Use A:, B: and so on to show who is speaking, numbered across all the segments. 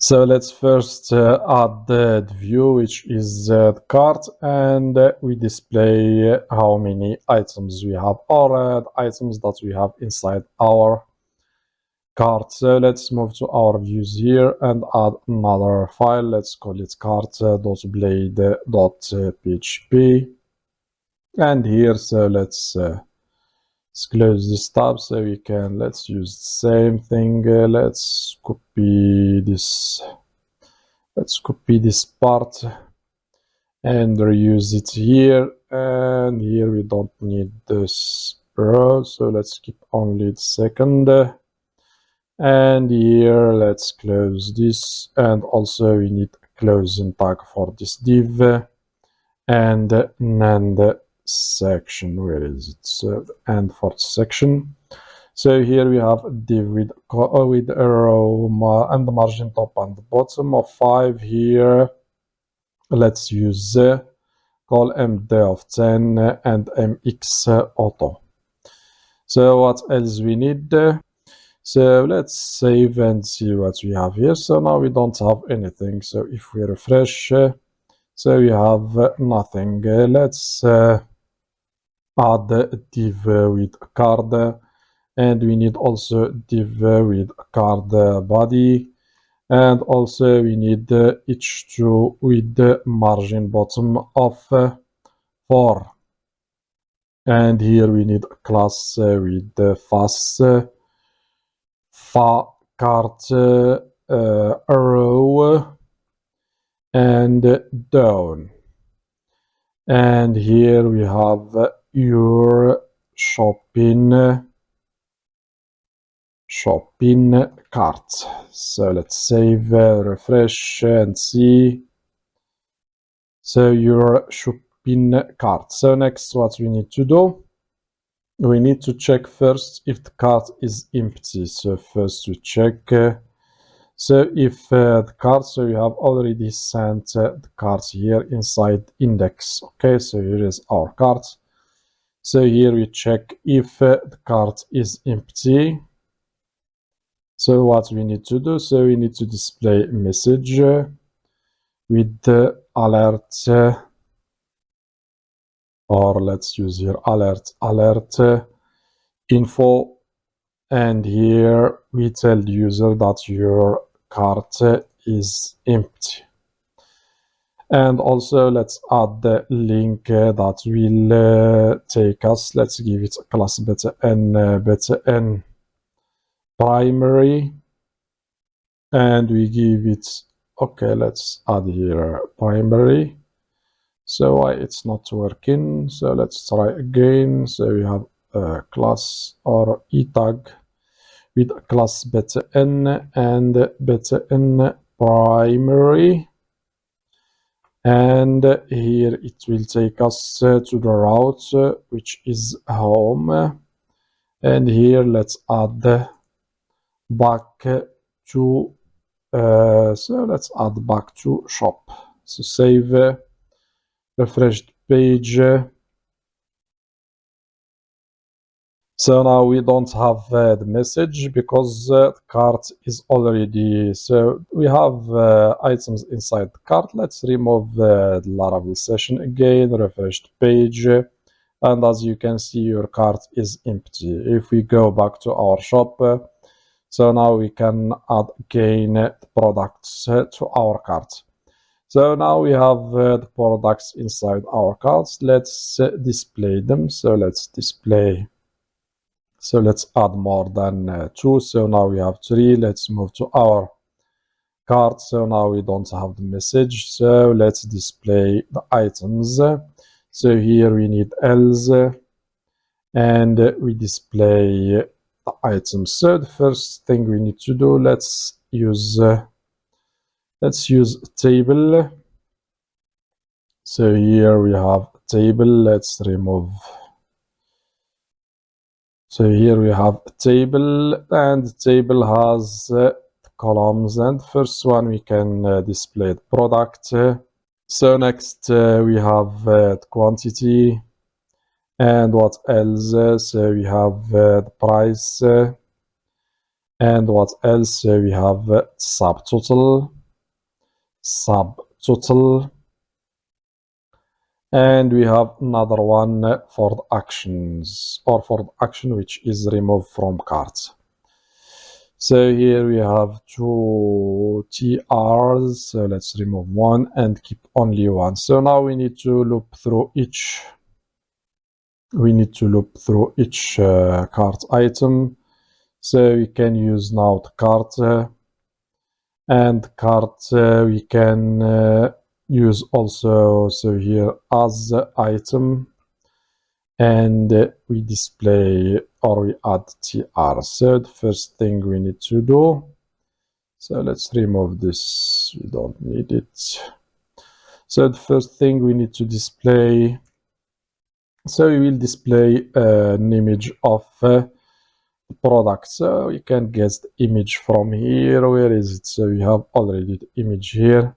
A: So let's first add the view, which is the cart, and we display how many items we have, or the items that we have inside our cart. So let's move to our views here and add another file. Let's call it cart.blade.php. And here, so let's close this tab so we can, let's use the same thing. Let's copy this part and reuse it here, and here we don't need this row, so let's keep only the second, and here let's close this, and also we need a closing tag for this div and end section. Where is it? So end for section. So here we have a div with a row and the margin top and the bottom of 5 here. Let's use call md of 10 and mx auto. So what else we need? So let's save and see what we have here. So now we don't have anything. So if we refresh, so we have nothing. Let's add a div with a card, and we need also div with a card body, and also we need h2 with the margin bottom of 4, and here we need a class with the fast fa cart arrow and down, and here we have your shopping cart. So let's save, refresh and see. So your shopping cart. So next, what we need to do, we need to check first if the cart is empty. So first we check, so if the cart, so you have already sent the cart here inside index. Okay, so here is our cart. So here we check if the cart is empty. So what we need to do, so we need to display a message with the alert, or let's use here alert info, and here we tell the user that your cart is empty. And also let's add the link that will take us, let's give it a class btn primary, and we give it, okay, let's add here primary. So why it's not working? So let's try again. So we have a class or e tag with a class btn and btn primary, and here it will take us to the route which is home, and here let's add back to so let's add back to shop. So save, refresh the page. So now we don't have the message because the cart is already, so we have items inside the cart. Let's remove the Laravel session again, refresh the page, and as you can see, your cart is empty. If we go back to our shop, so now we can add again the products to our cart. So now we have the products inside our carts. Let's display them. So let's display. So let's add more than 2. So now we have 3. Let's move to our cart. So now we don't have the message. So let's display the items. So here we need else, and we display the items. So the first thing we need to do, let's use a table. So here we have a table. Let's remove. So here we have a table, and the table has columns, and first one we can display the product. So next we have the quantity, and what else? So we have the price, And what else? We have subtotal, and we have another one for the actions, or for the action which is remove from cart. So here we have two TRs, so let's remove one and keep only one. So now we need to loop through each cart item. So we can use now the cart, and cart we can use also, so here as item, and we display, or we add TR. So the first thing we need to do, so let's remove this, we don't need it. So the first thing we need to display, so we will display an image of the product. So you can get the image from here. Where is it? So we have already the image here.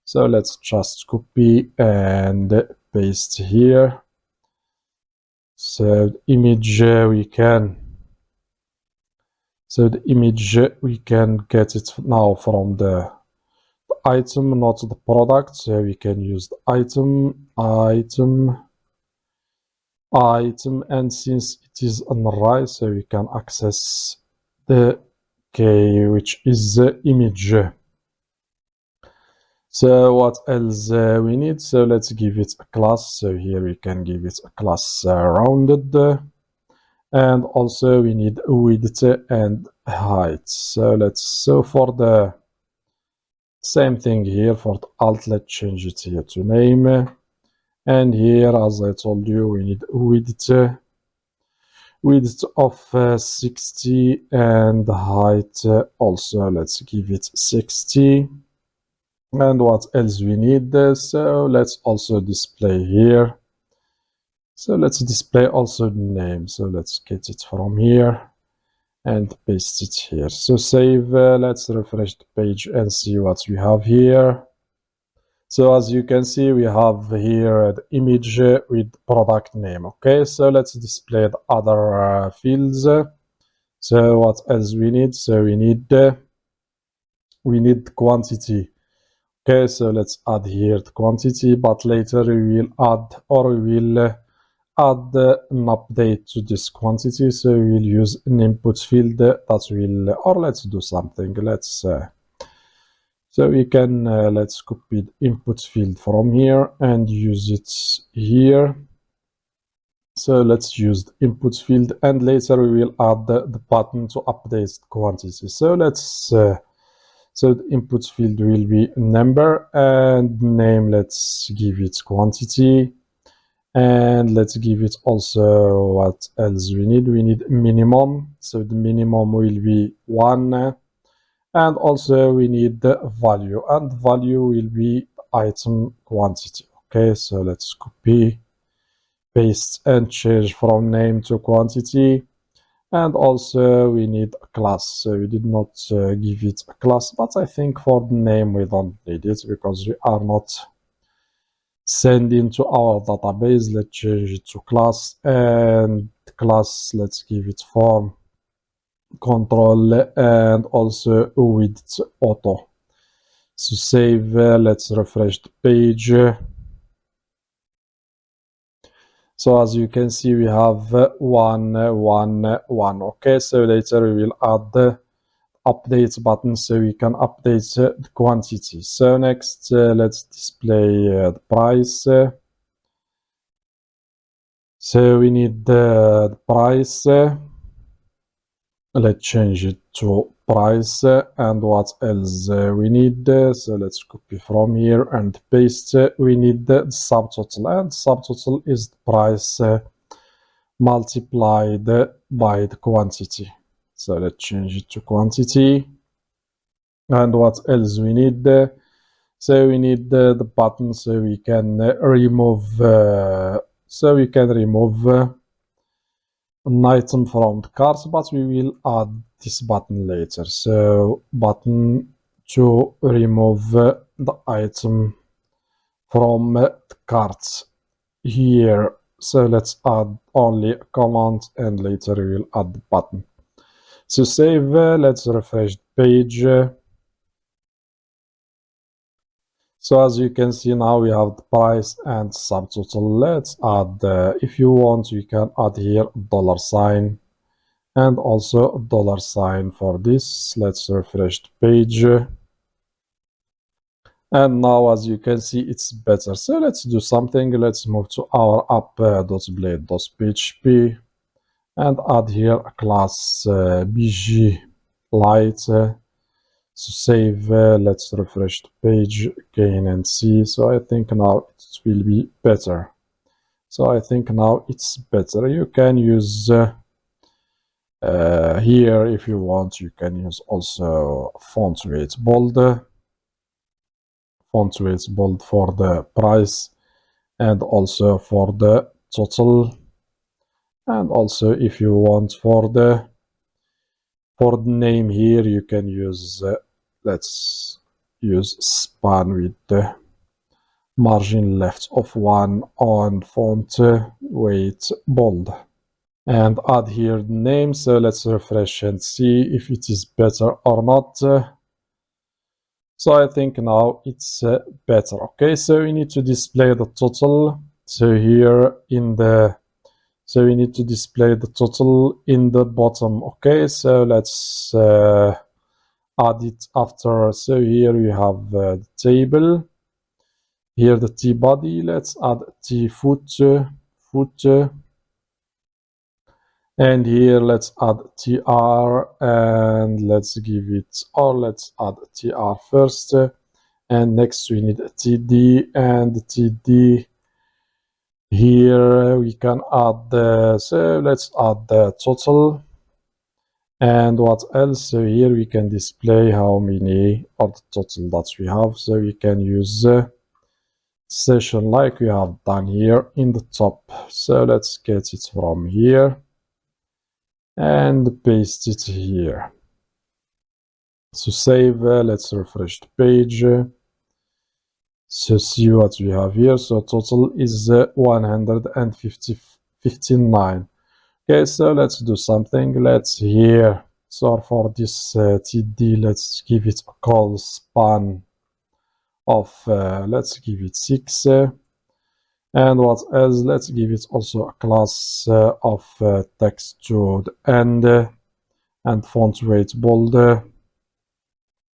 A: So let's just copy and paste here. So the image we can get it now from the item, not the product. So we can use the item, and since it is an array, so we can access the key, which is the image. So what else we need? So let's give it a class. So here we can give it a class rounded, and also we need width and height. So for the same thing here for the alt, let's change it here to name, and here, as I told you, we need width of 60, and height also let's give it 60. And what else we need? So let's also display here. So let's display also the name. So let's get it from here and paste it here. So save, let's refresh the page and see what we have here. So as you can see, we have here the image with product name. Okay, so let's display the other fields. So what else we need? So we need quantity. Okay, so let's add here the quantity, but later we will add, or we will add an update to this quantity. So we will use an input field that will, or let's do something. So we can, let's copy the input field from here and use it here. So let's use the input field, and later we will add the button to update the quantity. So so the input field will be number, and name, let's give it quantity, and let's give it also, what else we need? We need minimum. So the minimum will be 1, and also we need the value, and value will be item quantity. Okay, so let's copy, paste, and change from name to quantity. And also we need a class. So we did not give it a class, but I think for the name we don't need it because we are not sending to our database. Let's change it to class, and class, let's give it form, control, and also width auto. So save, let's refresh the page. So as you can see, we have 1, 1, 1. Okay, so later we will add the update button so we can update the quantity. So next, let's display the price. So we need the price. Let's change it to price, and what else we need? So let's copy from here and paste. We need the subtotal, and subtotal is the price multiplied by the quantity. So let's change it to quantity. And what else we need? So we need the button so we can remove an item from the cart, but we will add this button later. So button to remove the item from the cart here. So let's add only a command, and later we will add the button. To save, let's refresh the page. So as you can see now we have the price and subtotal. Let's add, if you want, you can add here dollar sign and also a dollar sign for this. Let's refresh the page. And now as you can see it's better. So let's do something. Let's move to our app.blade.php and add here a class bg light. To save, let's refresh the page again and see. So I think now it will be better. So I think now it's better. You can use here, if you want, you can use also font weight bold for the price and also for the total, and also if you want for the name here you can use let's use span with the margin left of 1 on font weight bold, and add here the name. So let's refresh and see if it is better or not. So I think now it's better. Okay, so we need to display the total. So here in the, so we need to display the total in the bottom. Okay, so let's add it after. So here we have the table. Here the T body. Let's add T footer. And here let's add tr, and let's give it, or let's add tr first, and next we need td, and td here we can add so let's add the total, and what else. So here we can display how many of the total that we have. So we can use session like we have done here in the top. So let's get it from here and paste it here. So save, let's refresh the page. So see what we have here. So total is 159. Okay, so let's do something. Let's here, so for this td, let's give it a call span of let's give it 6, and what else, let's give it also a class of text to the end, and font weight bold,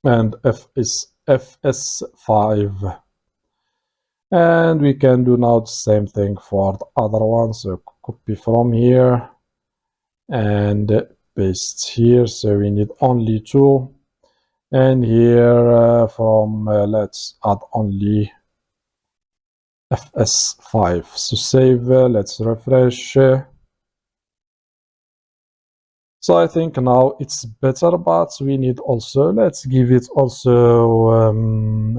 A: and fs5, and we can do now the same thing for the other one. So copy from here and paste here. So we need only 2, and here from let's add only fs5. So save, let's refresh. So I think now it's better, but we need also, let's give it also,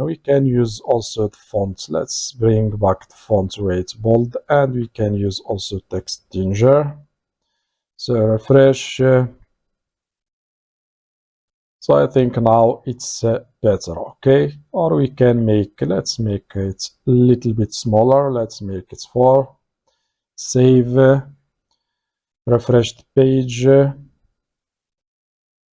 A: we can use also the font. Let's bring back the font weight bold, and we can use also text danger. So refresh. So I think now it's better. Okay, or we can make, let's make it a little bit smaller. Let's make it 4. Save, refresh the page.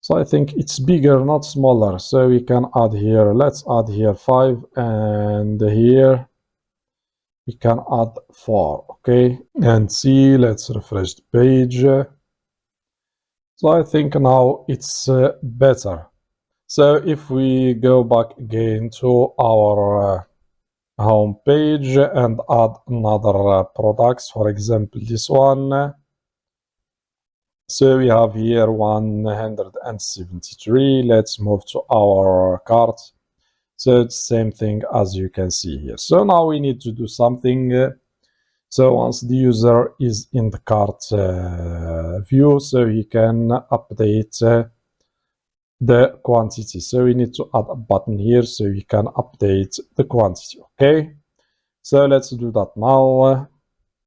A: So I think it's bigger, not smaller. So we can add here, let's add here 5, and here we can add 4. Okay, and see, let's refresh the page. So I think now it's better. So if we go back again to our home page and add another products, for example this one. So we have here 173. Let's move to our cart. So it's the same thing as you can see here. So now we need to do something. So once the user is in the cart view, so he can update the quantity. So we need to add a button here so we can update the quantity. Okay, so let's do that now.